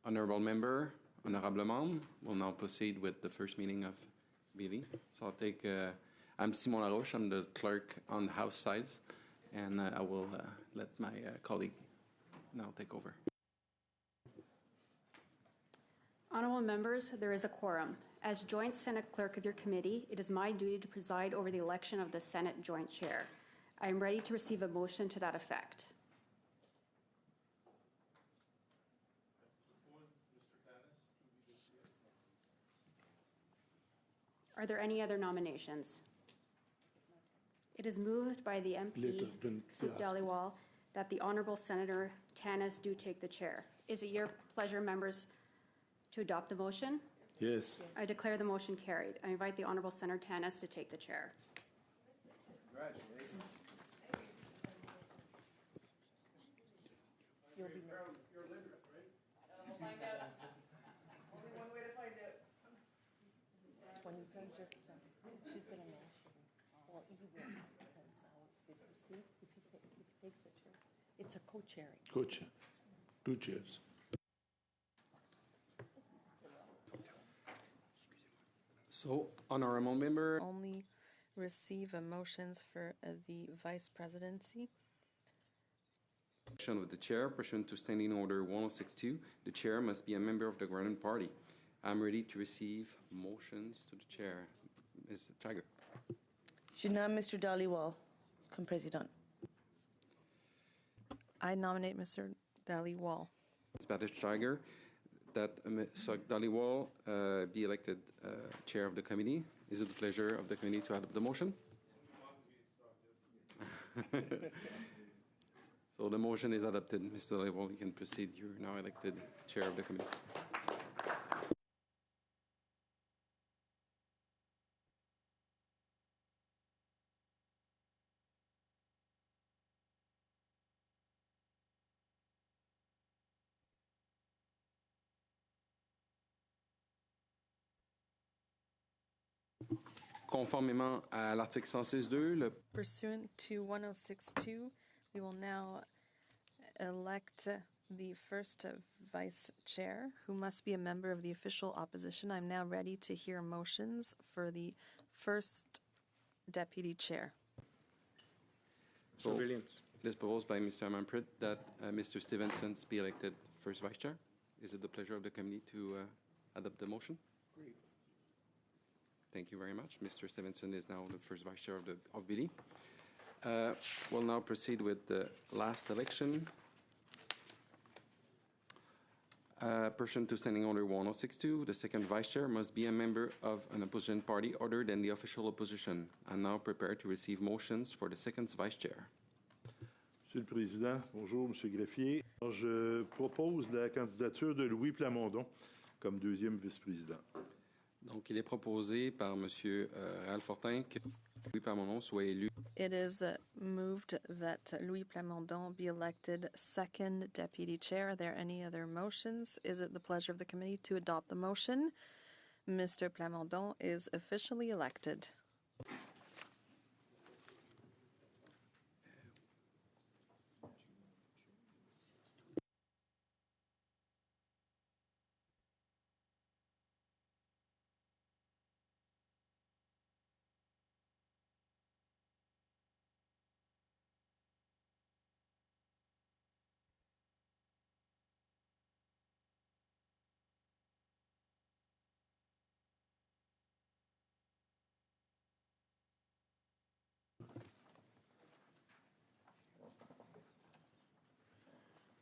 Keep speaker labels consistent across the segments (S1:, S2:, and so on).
S1: Honorable member, honorable membre, we'll now proceed with the first meeting of BILI. So I'll take, I'm Simon Laroche, I'm the clerk on the House side, and I will let my colleague now take over.
S2: Honorable members, there is a quorum. As Joint Senate Clerk of your committee, it is my duty to preside over the election of the Senate Joint Chair. I am ready to receive a motion to that effect. Are there any other nominations? It is moved by the MP, Soup Dhaliwal, that the Honourable Senator Tanis do take the chair. Is it your pleasure, members, to adopt the motion?
S3: Yes.
S2: I declare the motion carried. I invite the Honourable Senator Tanis to take the chair.
S4: Congratulations. You're literate, right? We'll find out. Only one way to find out.
S5: When you can just, she's going to mash it. Well, you will, because if you see, if he takes the chair, it's a co-chairing.
S3: Co-chair. Two chairs.
S1: So, honorable member,
S6: Only receive motions for the vice presidency.
S1: election of the chair pursuant to Standing Order 1062, the chair must be a member of the governing party. I'm ready to receive motions to the chair. Mr. Tiger.
S5: Je nomme Mr. Dhaliwal comme président.
S6: I nominate Mr. Dhaliwal.
S1: Ms. Badish Tiger, that Mr. Dhaliwal be elected chair of the committee. Is it the pleasure of the committee to adopt the motion? So the motion is adopted. Mr. Dhaliwal, you can proceed. You're now elected chair of the committee. Conformément à l'article 106.2, le
S6: Pursuant to 106.2, we will now elect the first vice chair, who must be a member of the official opposition. I'm now ready to hear motions for the first deputy chair.
S3: Surveillance.
S1: It is proposed by Mr. Manfred that Mr. Stevenson be elected first vice chair. Is it the pleasure of the committee to adopt the motion?
S3: Great.
S1: Thank you very much. Mr. Stevenson is now the first vice chair of BILI. We'll now proceed with the last election. Pursuant to Standing Order 1062, the second vice chair must be a member of an opposition party other than the official opposition. I'm now prepared to receive motions for the second vice chair.
S3: Monsieur le Président, bonjour, Monsieur Greffier. Alors, je propose la candidature de Louis Plamondon comme deuxième vice-président.
S1: Donc, il est proposé par M. Réal Fortin que Louis Plamondon soit élu.
S6: It is moved that Louis Plamondon be elected second deputy chair. Are there any other motions? Is it the pleasure of the committee to adopt the motion? Mr. Plamondon is officially elected.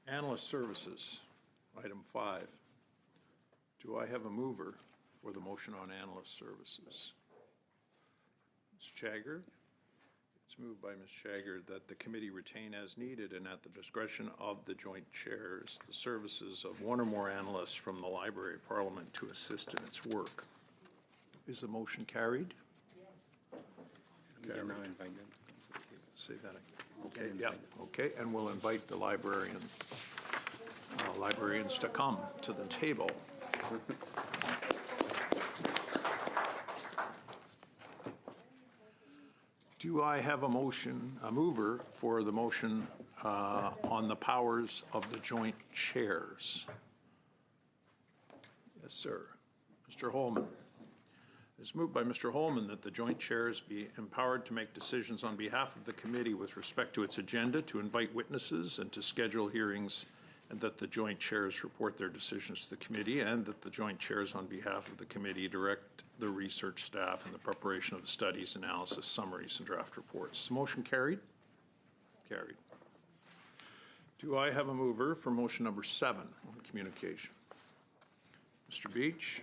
S7: Analyst Services, item 5. Do I have a mover for the motion on Analyst Services? Ms. Chagger? It's moved by Ms. Chagger that the committee retain as needed and at the discretion of the joint chairs the services of one or more analysts from the Library of Parliament to assist in its work. Is the motion carried?
S1: Yes.
S7: Carried.
S1: Now invite them to come to the table.
S7: Say that again. Okay, yeah, okay, and we'll invite the librarians to come to the table. Do I have a mover for the motion on the powers of the joint chairs? Yes, sir. Mr. Holman. It's moved by Mr. Holman that the joint chairs be empowered to make decisions on behalf of the committee with respect to its agenda, to invite witnesses, and to schedule hearings, and that the joint chairs report their decisions to the committee, and that the joint chairs on behalf of the committee direct the research staff in the preparation of the studies, analysis, summaries, and draft reports. Is the motion carried? Carried. Do I have a mover for motion number 7 on communication? Mr. Beach.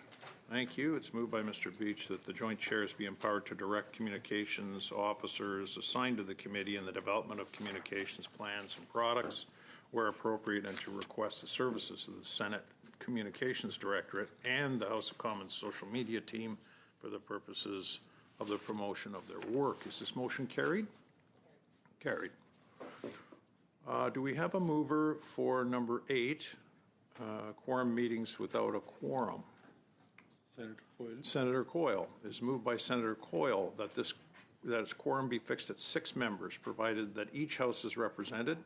S7: Thank you. It's moved by Mr. Beach that the joint chairs be empowered to direct communications officers assigned to the committee in the development of communications plans and products where appropriate, and to request the services of the Senate Communications Directorate and the House of Commons social media team for the purposes of the promotion of their work. Is this motion carried? Carried. Do we have a mover for number 8, quorum meetings without a quorum?
S3: Senator Coyle.
S7: Senator Coyle. It is moved by Senator Coyle that its quorum be fixed at 6 members, provided that each house is represented,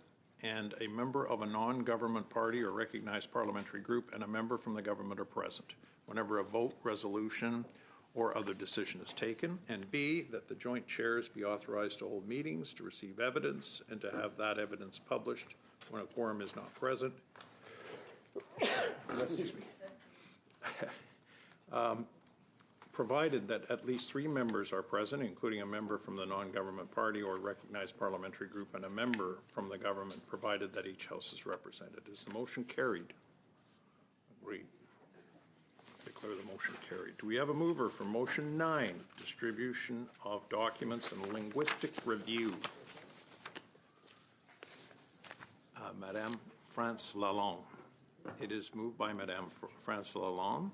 S7: and a member of a non-government party or recognized parliamentary group and a member from the government are present whenever a vote, resolution, or other decision is taken. And B, that the joint chairs be authorized to hold meetings, to receive evidence, and to have that evidence published when a quorum is not present. Excuse me. Provided that at least 3 members are present, including a member from the non-government party or recognized parliamentary group and a member from the government, provided that each house is represented. Is the motion carried? Agreed. Declare the motion carried. Do we have a mover for motion 9, distribution of documents and linguistic review? Madame France Lalonde. It is moved by Madame France Lalonde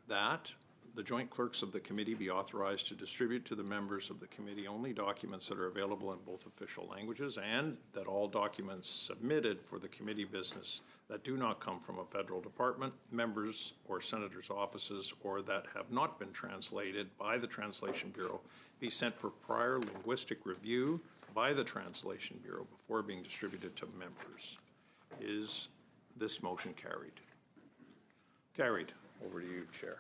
S7: that the joint clerks of the committee be authorized to distribute to the members of the committee only documents that are available in both official languages, and that all documents submitted for the committee business that do not come from a federal department, members, or senators' offices, or that have not been translated by the Translation Bureau be sent for prior linguistic review by the Translation Bureau before being distributed to members. Is this motion carried? Carried. Over to you, Chair.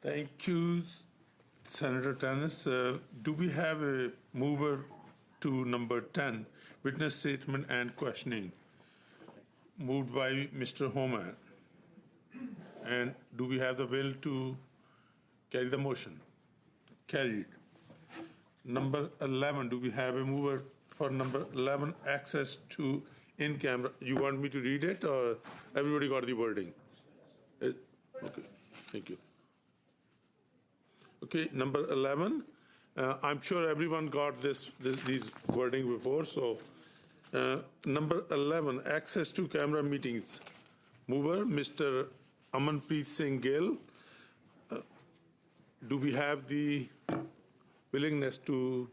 S3: Thank you, Senator Tannis. Do we have a mover to number 10, witness statement and questioning? Moved by Mr. Homer. And do we have the will to carry the motion? Carried. Number 11, do we have a mover for number 11, access to in-camera? You want me to read it, or everybody got the wording? Okay, thank you. Okay, number 11. I'm sure everyone got these wording before. So, number 11, access to camera meetings. Mover, Mr. Amanpreet Singh Gill. Do we have the willingness to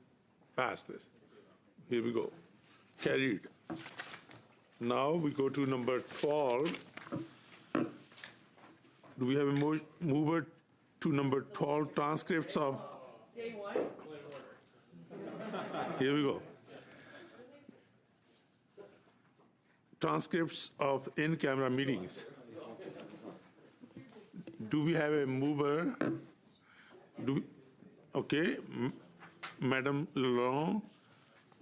S3: pass this? Here we go. Carried. Now we go to number 12. Do we have a mover to number 12, transcripts of?
S4: Day 1.
S3: Here we go. Transcripts of in-camera meetings. Do we have a mover? Okay, Madame Lalonde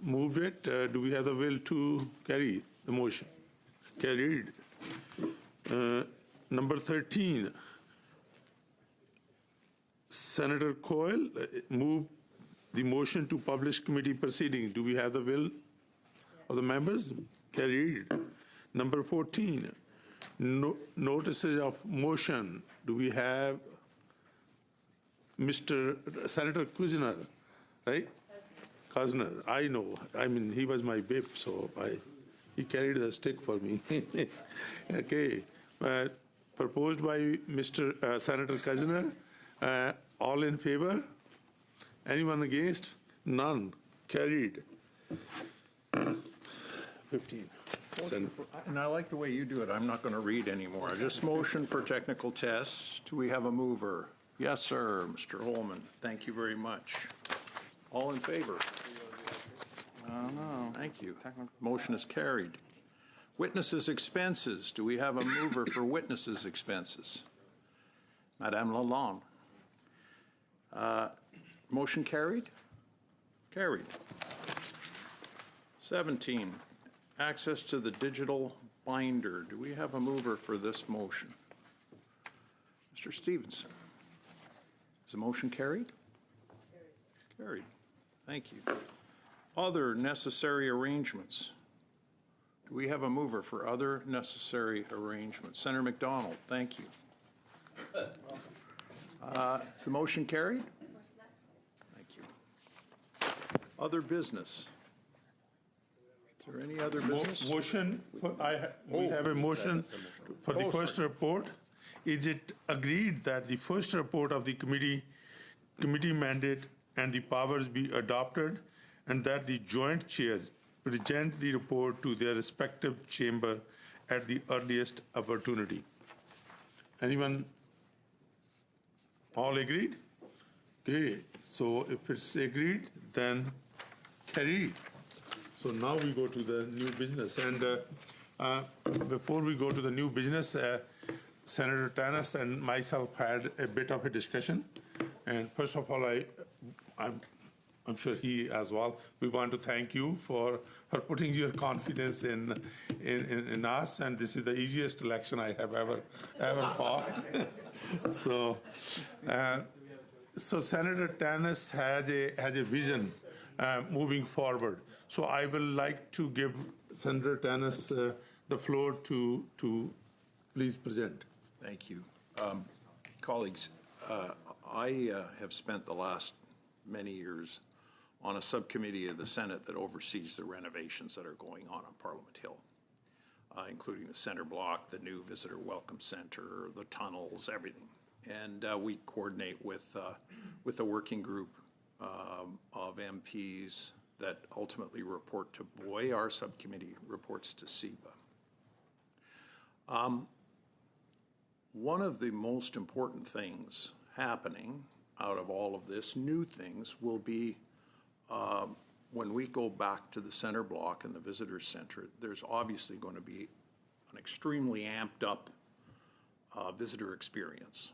S3: moved it. Do we have the will to carry the motion? Carried. Number 13, Senator Coyle moved the motion to publish committee proceeding. Do we have the will of the members? Carried. Number 14, notices of motion. Do we have Mr. Senator Kushner, right? Kushner, I know. I mean, he was my whip, so he carried the stick for me. Okay. Proposed by Mr. Senator Kushner. All in favor? Anyone against? None. Carried. 15.
S7: And I like the way you do it. I'm not going to read anymore. Just motion for technical tests. Do we have a mover? Yes, sir, Mr. Holman. Thank you very much. All in favor?
S1: No.
S7: Thank you. Motion is carried. Witnesses' expenses. Do we have a mover for witnesses' expenses? Madame Lalonde. Motion carried? Carried. 17, access to the digital binder. Do we have a mover for this motion? Mr. Stevenson. Is the motion carried? Carried. Thank you. Other necessary arrangements. Do we have a mover for other necessary arrangements? Senator McDonald, thank you. Is the motion carried? Thank you. Other business. Is there any other business?
S3: Motion, we have a motion for the first report. Is it agreed that the first report of the committee mandate and the powers be adopted, and that the joint chairs present the report to their respective chamber at the earliest opportunity? Anyone? All agreed? Okay, so if it's agreed, then carried. So now we go to the new business. And before we go to the new business, Senator Tanis and myself had a bit of a discussion. And first of all, I'm sure he as well, we want to thank you for putting your confidence in us. And this is the easiest election I have ever fought. So Senator Tanis has a vision moving forward. So I will like to give Senator Tanis the floor to please present.
S7: Thank you. Colleagues, I have spent the last many years on a subcommittee of the Senate that oversees the renovations that are going on Parliament Hill, including the center block, the new visitor welcome center, the tunnels, everything. And we coordinate with a working group of MPs that ultimately report to BOY. Our subcommittee reports to SEBA. One of the most important things happening out of all of this, new things, will be when we go back to the center block and the visitor center, there's obviously going to be an extremely amped up visitor experience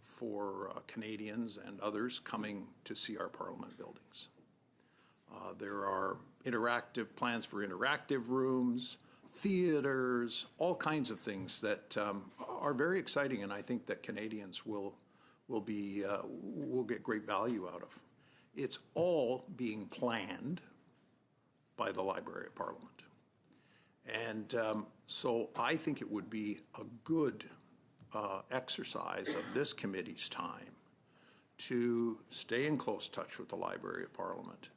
S7: for Canadians and others coming to see our Parliament buildings. There are plans for interactive rooms, theaters, all kinds of things that are very exciting, and I think that Canadians will get great value out of. It's all being planned by the Library of Parliament. And so I think it would be a good exercise of this committee's time to stay in close touch with the Library of Parliament,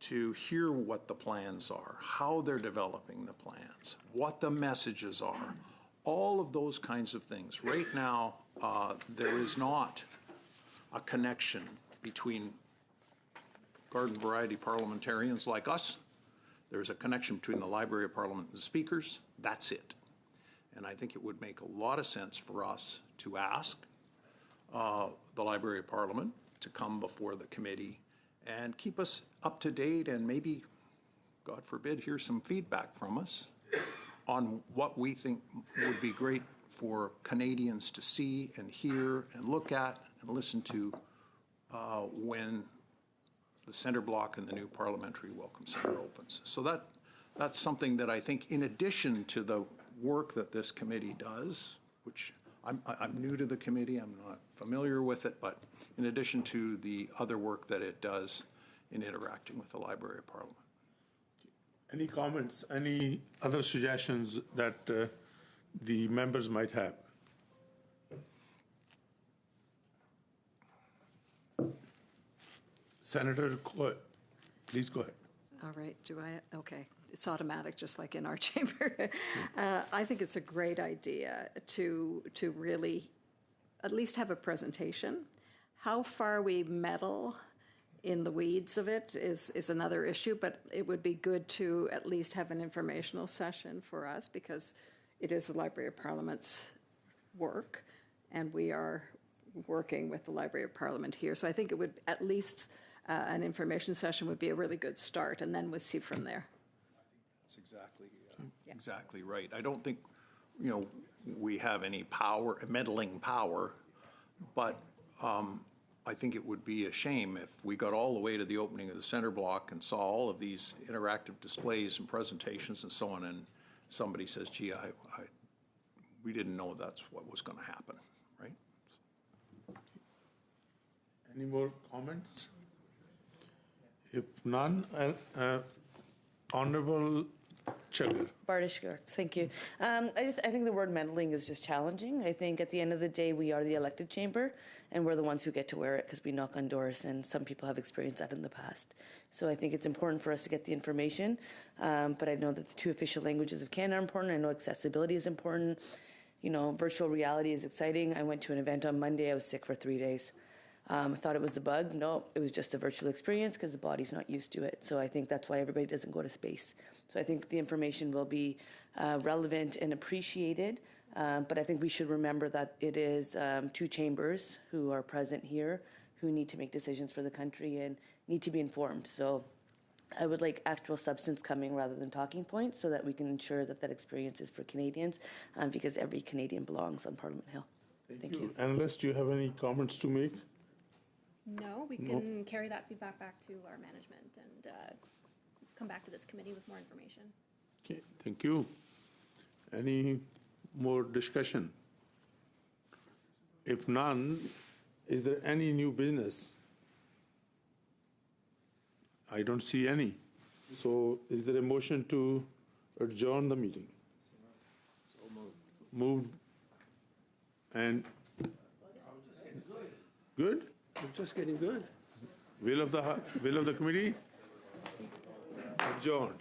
S7: to hear what the plans are, how they're developing the plans, what the messages are, all of those kinds of things. Right now, there is not a connection between garden variety parliamentarians like us. There's a connection between the Library of Parliament and the speakers. That's it. And I think it would make a lot of sense for us to ask the Library of Parliament to come before the committee and keep us up to date, and maybe, God forbid, hear some feedback from us on what we think would be great for Canadians to see and hear and look at and listen to when the center block and the new Parliamentary Welcome Center opens. So that's something that I think, in addition to the work that this committee does, which I'm new to the committee, I'm not familiar with it, but in addition to the other work that it does in interacting with the Library of Parliament.
S3: Any comments, any other suggestions that the members might have? Senator Coyle, please go ahead.
S5: All right, okay, it's automatic, just like in our chamber. I think it's a great idea to really at least have a presentation. How far we meddle in the weeds of it is another issue, but it would be good to at least have an informational session for us, because it is the Library of Parliament's work, and we are working with the Library of Parliament here. So I think it would at least an information session would be a really good start, and then we'll see from there.
S7: That's exactly right. I don't think we have any meddling power But I think it would be a shame if we got all the way to the opening of the center block and saw all of these interactive displays and presentations and so on, and somebody says, gee, we didn't know that's what was going to happen, right?
S3: Any more comments? If none, Honorable Chugger.
S8: Bardish Garks, thank you. I think the word meddling is just challenging. I think at the end of the day, we are the elected chamber, and we're the ones who get to wear it because we knock on doors, and some people have experienced that in the past. So I think it's important for us to get the information, but I know that the two official languages of Canada are important. I know accessibility is important. You know, virtual reality is exciting. I went to an event on Monday. I was sick for 3 days. I thought it was the bug. No, it was just a virtual experience because the body's not used to it. So I think that's why everybody doesn't go to space. So I think the information will be relevant and appreciated. But I think we should remember that it is two chambers who are present here who need to make decisions for the country and need to be informed. So I would like actual substance coming rather than talking points so that we can ensure that that experience is for Canadians because every Canadian belongs on Parliament Hill. Thank you.
S3: Analyst, do you have any comments to make?
S2: No, we can carry that feedback back to our management and come back to this committee with more information.
S3: Okay, thank you. Any more discussion? If none, is there any new business? I don't see any. So is there a motion to adjourn the meeting? Moved. And good?
S9: We're just getting good.
S3: Will of the committee? Adjourned.